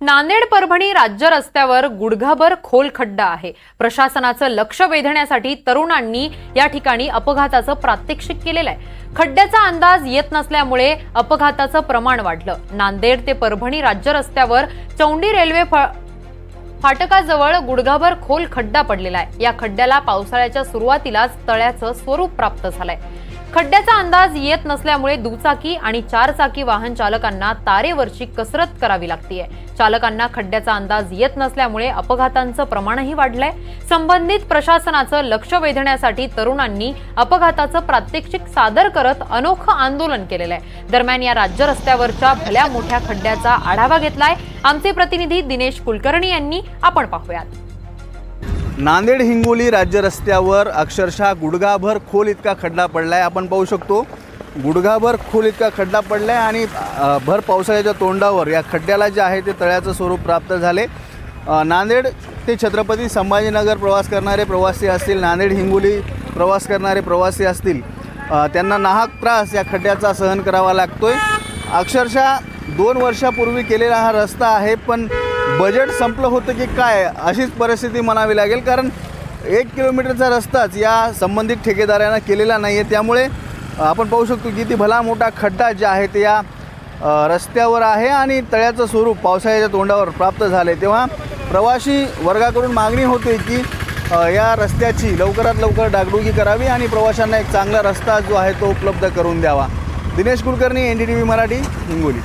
नांदेड परभणी राज्य रस्त्यावर गुडघाभर खोल खड्डा आहे। प्रशासनाचं लक्ष वेधण्यासाठी तरुणांनी या ठिकाणी अपघाताचं प्रात्यक्षिक केलेलं आहे। खड्ड्याचा अंदाज येत नसल्यामुळे अपघाताचं प्रमाण वाढलं। नांदेड ते परभणी राज्य रस्त्यावर चौंडी रेल्वे फाटकाजवळ गुडघाभर खोल खड्डा पडलेला आहे। या खड्ड्याला पावसाळ्याच्या सुरुवातीलाच तळ्याचं स्वरूप प्राप्त झालंय। खड्ड्याचा अंदाज येत नसल्यामुळे दुचाकी आणि चारचाकी वाहन चालकांना तारेवरची कसरत करावी लागतेय। चालकांना खड्ड्याचा अंदाज येत नसल्यामुळे अपघातांचं प्रमाणही वाढलंय। संबंधित प्रशासनाचं लक्ष वेधण्यासाठी तरुणांनी अपघाताचं प्रात्यक्षिक सादर करत अनोखं आंदोलन केलेलं आहे। दरम्यान या राज्य रस्त्यावरच्या भल्या मोठ्या खड्ड्याचा आढावा घेतलाय आमचे प्रतिनिधी दिनेश कुलकर्णी यांनी। आपण पाहूयात। नांदेड हिंगोली राज्य रस्त्यावर अक्षरशः गुडघाभर खोल इतका खड्डा पडलाय। आपण पाहू शकतो गुडघाभर खोल इतका खड्डा पडलाय आणि भर पावसाळ्याच्या तोंडावर या खड्ड्याला जे आहे ते तळ्याचं स्वरूप प्राप्त झाले। नांदेड ते छत्रपती संभाजीनगर प्रवास करणारे प्रवासी असतील, नांदेड हिंगोली प्रवास करणारे प्रवासी असतील, त्यांना नाहक त्रास या खड्ड्याचा सहन करावा लागतोय। अक्षरशः 2 वर्षापूर्वी केलेला हा रस्ता आहे, पण बजेट संपलं होतं की काय अशीच परिस्थिती म्हणावी लागेल, कारण 1 किलोमीटरचा रस्ताच या संबंधित ठेकेदारांना केलेला नाही आहे। त्यामुळे आपण पाहू शकतो की ती भला मोठा खड्डा जे आहे ते या रस्त्यावर आहे आणि तळ्याचं स्वरूप पावसाळ्याच्या तोंडावर प्राप्त झाले। तेव्हा प्रवासी वर्गाकडून मागणी होते की या रस्त्याची लवकरात लवकर डागडुगी करावी आणि प्रवाशांना एक चांगला रस्ता जो आहे तो उपलब्ध करून द्यावा। दिनेश कुलकर्णी, NDTV मराठी, हिंगोली।